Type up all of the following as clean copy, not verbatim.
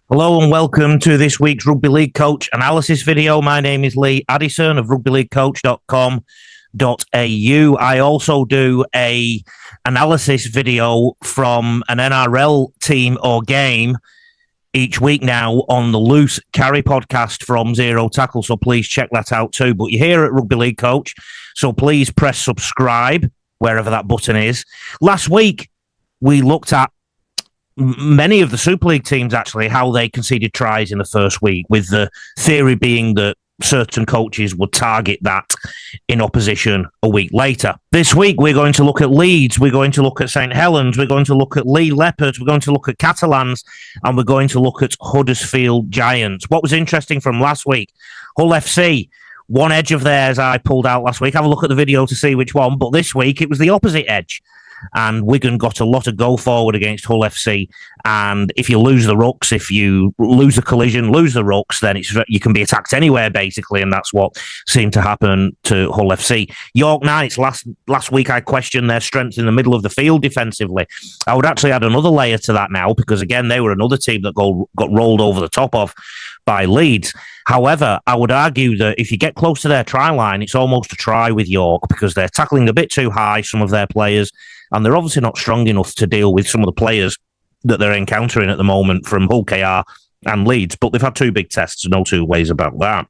Hello and welcome to this week's Rugby League Coach analysis video. My name is Lee Addison of rugbyleaguecoach.com.au. I also do a analysis video from an NRL team or game each week now on the Loose Carry podcast from Zero Tackle, so please check that out too. But you're here at Rugby League Coach, so please press subscribe wherever that button is. Last week, we looked at many of the Super League teams, actually, how they conceded tries in the first week, with the theory being that certain coaches would target that in opposition a week later. This week, we're going to look at Leeds, we're going to look at St Helens, we're going to look at Lee Leopards, we're going to look at Catalans, and we're going to look at Huddersfield Giants. What was interesting from last week, Hull FC, one edge of theirs I pulled out last week. Have a look at the video to see which one, but this week it was the opposite edge. And Wigan got a lot of go forward against Hull FC. And if you lose the rucks, if you lose a collision, lose the rucks, then you can be attacked anywhere, basically. And that's what seemed to happen to Hull FC. York Knights, last week I questioned their strength in the middle of the field defensively. I would actually add another layer to that now, because again, they were another team that got rolled over the top of by Leeds. However, I would argue that if you get close to their try line, it's almost a try with York, because they're tackling a bit too high, some of their players, and they're obviously not strong enough to deal with some of the players that they're encountering at the moment from Hull KR and Leeds. But they've had two big tests, no two ways about that.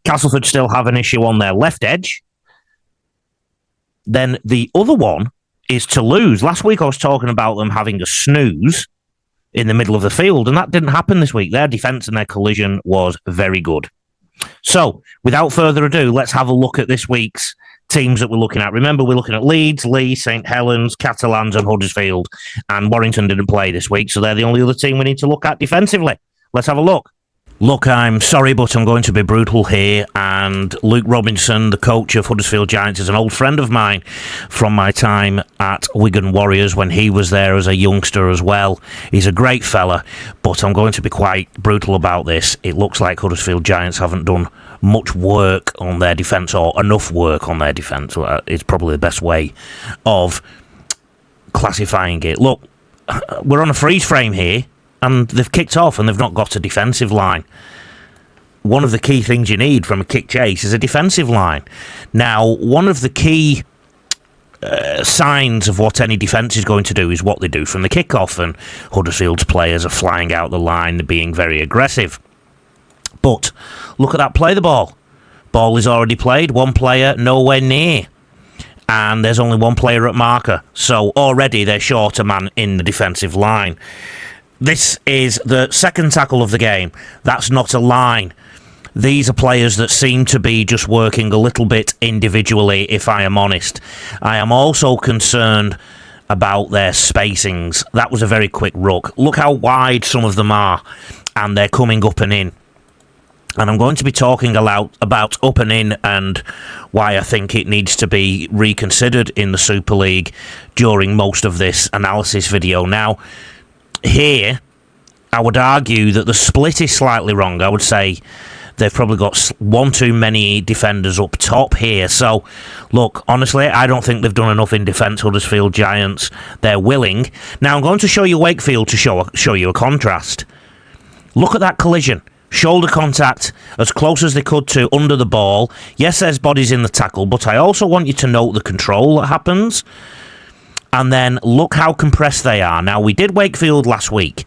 Castleford still have an issue on their left edge. Then the other one is Toulouse. Last week I was talking about them having a snooze in the middle of the field, and that didn't happen this week. Their defence and their collision was very good. So, without further ado, let's have a look at this week's teams that we're looking at. Remember, we're looking at Leeds, Lee, St Helens, Catalans and Huddersfield, and Warrington didn't play this week, so they're the only other team we need to look at defensively. Let's have a look. Look, I'm sorry, but I'm going to be brutal here, and Luke Robinson, the coach of Huddersfield Giants, is an old friend of mine from my time at Wigan Warriors when he was there as a youngster as well. He's a great fella, but I'm going to be quite brutal about this. It looks like Huddersfield Giants haven't done much work on their defence, or enough work on their defence. It's probably the best way of classifying it. Look, we're on a freeze frame here, and they've kicked off and they've not got a defensive line. One of the key things you need from a kick chase is a defensive line. Now, one of the key signs of what any defence is going to do is what they do from the kickoff, and Huddersfield's players are flying out the line, they're being very aggressive. But look at that, play the ball. Ball is already played, one player nowhere near. And there's only one player at marker. So already they're short a man in the defensive line. This is the second tackle of the game. That's not a line. These are players that seem to be just working a little bit individually, if I am honest. I am also concerned about their spacings. That was a very quick ruck. Look how wide some of them are, and they're coming up and in. And I'm going to be talking about up and in and why I think it needs to be reconsidered in the Super League during most of this analysis video. Now, here, I would argue that the split is slightly wrong. I would say they've probably got one too many defenders up top here. So, look, honestly, I don't think they've done enough in defence, Huddersfield Giants. They're willing. Now, I'm going to show you Wakefield to show you a contrast. Look at that collision. Shoulder contact as close as they could to under the ball. Yes, there's bodies in the tackle, but I also want you to note the control that happens. And then look how compressed they are. Now, we did Wakefield last week,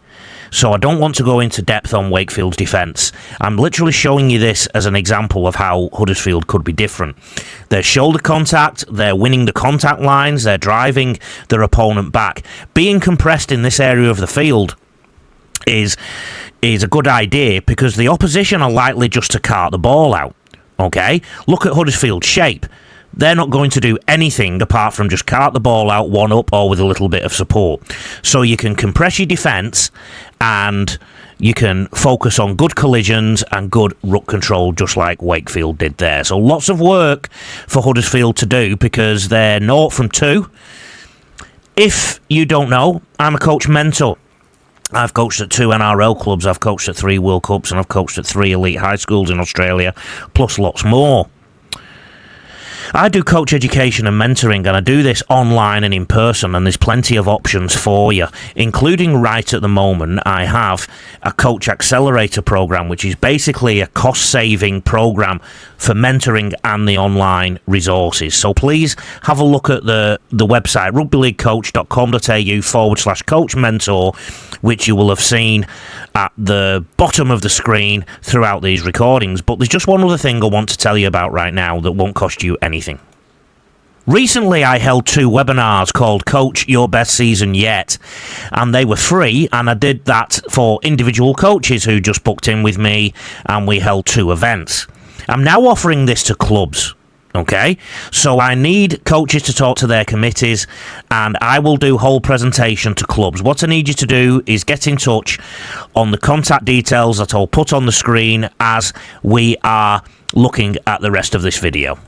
so I don't want to go into depth on Wakefield's defence. I'm literally showing you this as an example of how Huddersfield could be different. Their shoulder contact, they're winning the contact lines, they're driving their opponent back. Being compressed in this area of the field is a good idea, because the opposition are likely just to cart the ball out. Okay? Look at Huddersfield's shape. They're not going to do anything apart from just cart the ball out one up or with a little bit of support. So you can compress your defence and you can focus on good collisions and good ruck control, just like Wakefield did there. So lots of work for Huddersfield to do, because they're 0 from 2. If you don't know, I'm a coach mentor. I've coached at 2 NRL clubs, I've coached at 3 World Cups, and I've coached at 3 elite high schools in Australia, plus lots more. I do coach education and mentoring, and I do this online and in person, and there's plenty of options for you, including right at the moment I have a Coach Accelerator program, which is basically a cost-saving program for mentoring and the online resources. So please have a look at the website, rugbyleaguecoach.com.au/coach mentor, which you will have seen at the bottom of the screen throughout these recordings. But there's just one other thing I want to tell you about right now that won't cost you anything. Recently, I held 2 webinars called Coach Your Best Season Yet, and they were free, and I did that for individual coaches who just booked in with me, and we held 2 events. I'm now offering this to clubs. Okay, so I need coaches to talk to their committees, and I will do whole presentation to clubs. What I need you to do is get in touch on the contact details that I'll put on the screen as we are looking at the rest of this video.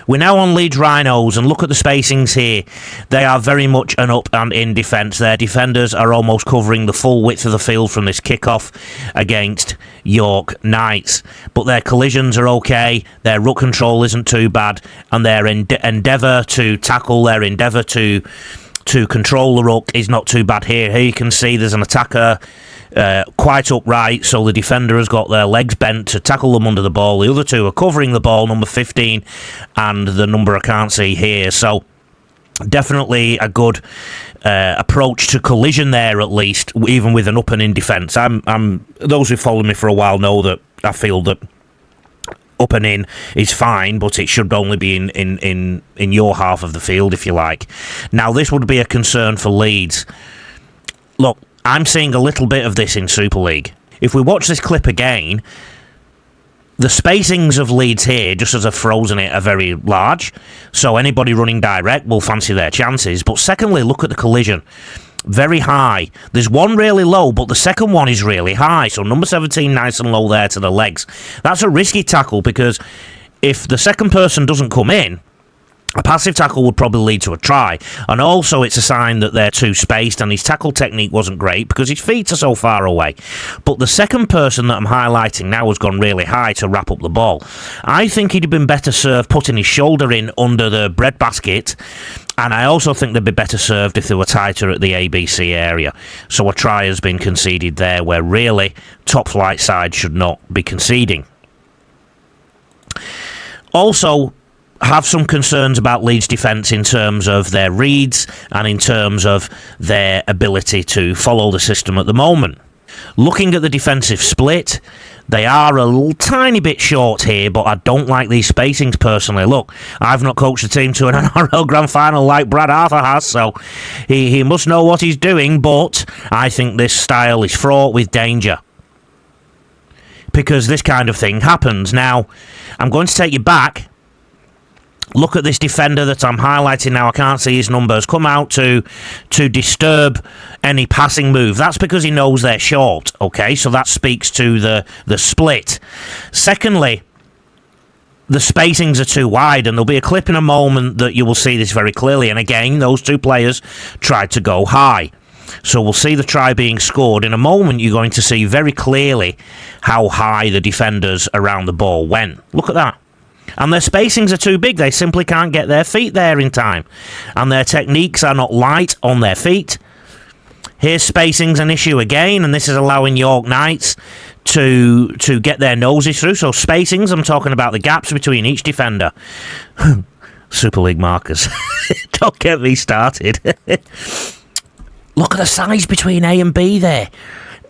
We're now on Leeds Rhinos, and look at the spacings here. They are very much an up and in defence. Their defenders are almost covering the full width of the field from this kickoff against York Knights. But their collisions are okay, their ruck control isn't too bad, and their endeavour to tackle, their endeavour to control the ruck is not too bad here. Here you can see there's an attacker quite upright, so the defender has got their legs bent to tackle them under the ball. The other 2 are covering the ball, number 15 and the number I can't see here. So definitely a good approach to collision there, at least, even with an up and in defence. Those who follow me for a while know that I feel that up and in is fine, but it should only be in your half of the field, if you like. Now, this would be a concern for Leeds. Look, I'm seeing a little bit of this in Super League. If we watch this clip again, the spacings of Leeds here, just as I've frozen it, are very large, so anybody running direct will fancy their chances. But secondly, look at the collision. Very high. There's one really low, but the second one is really high. So number 17, nice and low there to the legs. That's a risky tackle, because if the second person doesn't come in, a passive tackle would probably lead to a try. And also it's a sign that they're too spaced, and his tackle technique wasn't great because his feet are so far away. But the second person that I'm highlighting now has gone really high to wrap up the ball. I think he'd have been better served putting his shoulder in under the breadbasket, and I also think they'd be better served if they were tighter at the ABC area. So a try has been conceded there, where really top flight side should not be conceding. Also, have some concerns about Leeds' defence in terms of their reads and in terms of their ability to follow the system at the moment. Looking at the defensive split, they are a tiny bit short here, but I don't like these spacings personally. Look, I've not coached a team to an NRL Grand Final like Brad Arthur has, so he must know what he's doing, but I think this style is fraught with danger, because this kind of thing happens. Now, I'm going to take you back. Look at this defender that I'm highlighting now. I can't see his numbers. Come out to disturb any passing move. That's because he knows they're short, okay? So that speaks to the split. Secondly, the spacings are too wide, and there'll be a clip in a moment that you will see this very clearly. And again, those 2 players tried to go high. So we'll see the try being scored. In a moment, you're going to see very clearly how high the defenders around the ball went. Look at that. And their spacings are too big. They simply can't get their feet there in time. And their techniques are not light on their feet. Here's spacing's an issue again, and this is allowing York Knights to get their noses through. So spacings, I'm talking about the gaps between each defender. Super League markers. Don't get me started. Look at the size between A and B there.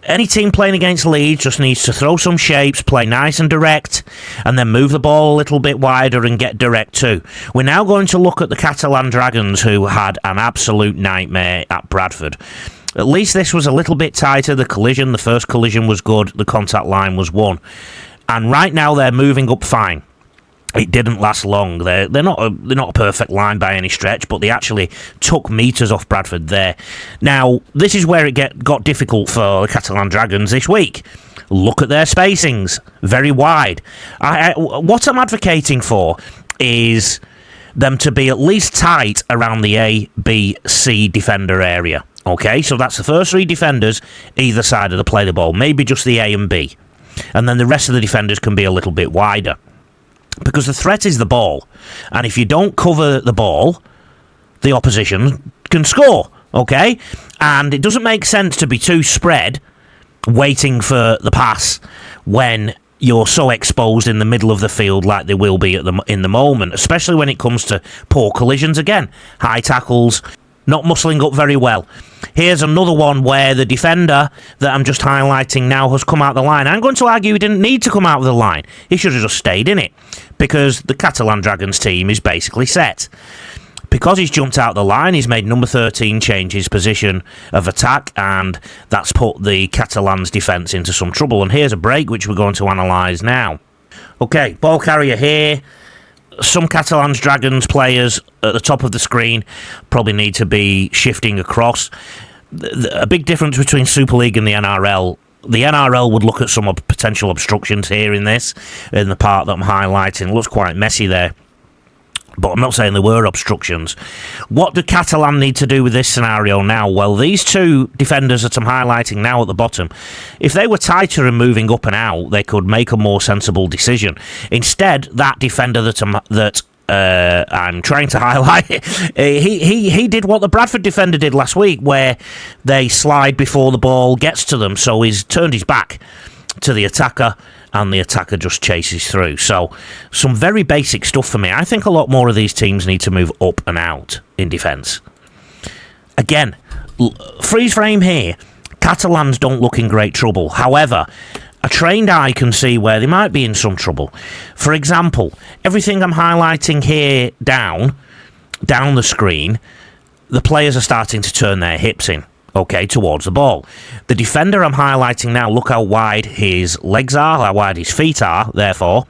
Any team playing against Leeds just needs to throw some shapes, play nice and direct, and then move the ball a little bit wider and get direct too. We're now going to look at the Catalans Dragons, who had an absolute nightmare at Bradford. At least this was a little bit tighter. The first collision was good. The contact line was 1. And right now they're moving up fine. It didn't last long. They're not a perfect line by any stretch, but they actually took metres off Bradford there. Now, this is where it got difficult for the Catalan Dragons this week. Look at their spacings. Very wide. What I'm advocating for is them to be at least tight around the A, B, C defender area. Okay, so that's the first 3 defenders either side of the play the ball. Maybe just the A and B. And then the rest of the defenders can be a little bit wider. because the threat is the ball. And if you don't cover the ball, the opposition can score, okay? And it doesn't make sense to be too spread waiting for the pass when you're so exposed in the middle of the field like they will be in the moment, especially when it comes to poor collisions again. High tackles, not muscling up very well. Here's another one where the defender that I'm just highlighting now has come out the line. I'm going to argue he didn't need to come out of the line. He should have just stayed in it, because the Catalan Dragons team is basically set. Because he's jumped out the line, he's made number 13 change his position of attack, and that's put the Catalans' defence into some trouble. And here's a break, which we're going to analyse now. Okay, ball carrier here. Some Catalans Dragons players at the top of the screen probably need to be shifting across. A big difference between Super League and the NRL. The NRL would look at some potential obstructions here in the part that I'm highlighting. It looks quite messy there, but I'm not saying there were obstructions. What do Catalan need to do with this scenario now? Well, these two defenders that I'm highlighting now at the bottom, if they were tighter and moving up and out, they could make a more sensible decision. Instead, that defender that I'm trying to highlight, he did what the Bradford defender did last week, where they slide before the ball gets to them. So he's turned his back to the attacker, and the attacker just chases through. So some very basic stuff for me. I think a lot more of these teams need to move up and out in defence. Again, freeze frame here. Catalans don't look in great trouble. However, a trained eye can see where they might be in some trouble. For example, everything I'm highlighting here down the screen, the players are starting to turn their hips in, okay, towards the ball. The defender I'm highlighting now, look how wide his legs are, how wide his feet are, therefore,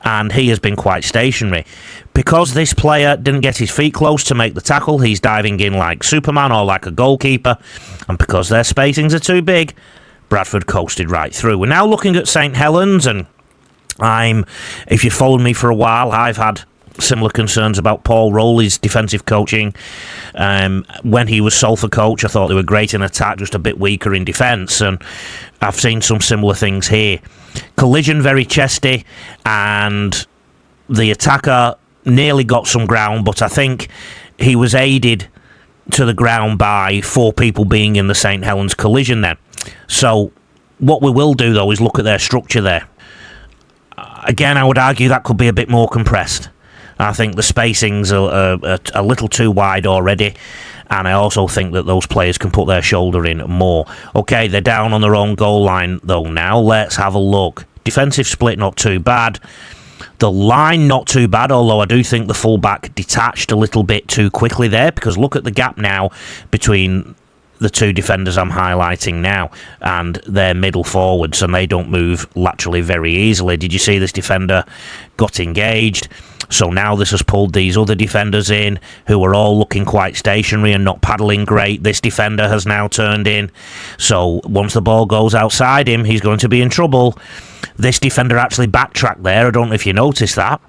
and he has been quite stationary. Because this player didn't get his feet close to make the tackle, he's diving in like Superman or like a goalkeeper, and because their spacings are too big, Bradford coasted right through. We're now looking at St Helens, and if you've followed me for a while, I've had similar concerns about Paul Rowley's defensive coaching. When he was Salford coach, I thought they were great in attack, just a bit weaker in defence, and I've seen some similar things here. Collision very chesty, and the attacker nearly got some ground, but I think he was aided to the ground by 4 people being in the St Helens collision then. So what we will do, though, is look at their structure there. Again, I would argue that could be a bit more compressed. I think the spacings are a little too wide already, and I also think that those players can put their shoulder in more. Okay, they're down on their own goal line, though, now. Let's have a look. Defensive split, not too bad. The line, not too bad, although I do think the fullback detached a little bit too quickly there, because look at the gap now between the two defenders I'm highlighting now and their middle forwards, and they don't move laterally very easily. Did you see this defender got engaged? So now this has pulled these other defenders in who are all looking quite stationary and not paddling great. This defender has now turned in. So once the ball goes outside him, he's going to be in trouble. This defender actually backtracked there. I don't know if you noticed that.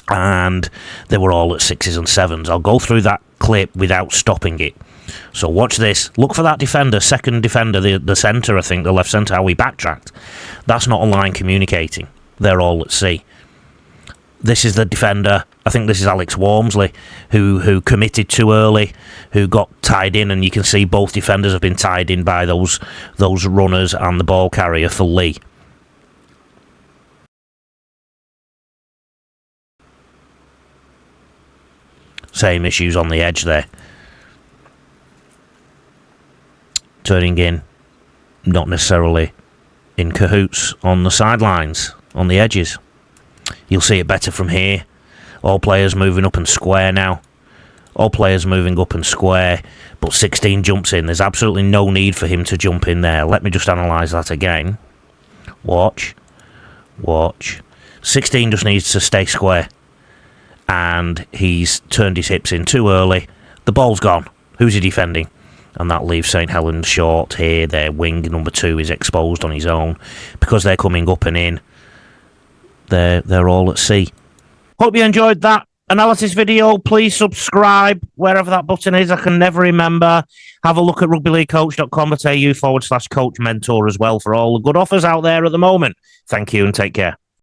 And they were all at 6s and 7s. I'll go through that clip without stopping it. So watch this. Look for that defender, second defender, the centre, I think, the left centre, how he backtracked. That's not a line communicating. They're all at sea. This is the defender, I think this is Alex Walmsley, who committed too early, who got tied in, and you can see both defenders have been tied in by those runners and the ball carrier for Lee. Same issues on the edge there. Turning in, not necessarily in cahoots on the sidelines, on the edges. You'll see it better from here. All players moving up and square now. All players moving up and square, but 16 jumps in. There's absolutely no need for him to jump in there. Let me just analyse that again. Watch. 16 just needs to stay square. And he's turned his hips in too early. The ball's gone. Who's he defending? And that leaves St Helens short here. Their wing number 2 is exposed on his own because they're coming up and in. They're all at sea. Hope you enjoyed that analysis video. Please subscribe wherever that button is. I can never remember. Have a look at rugbyleaguecoach.com.au/coach mentor as well for all the good offers out there at the moment. Thank you and take care.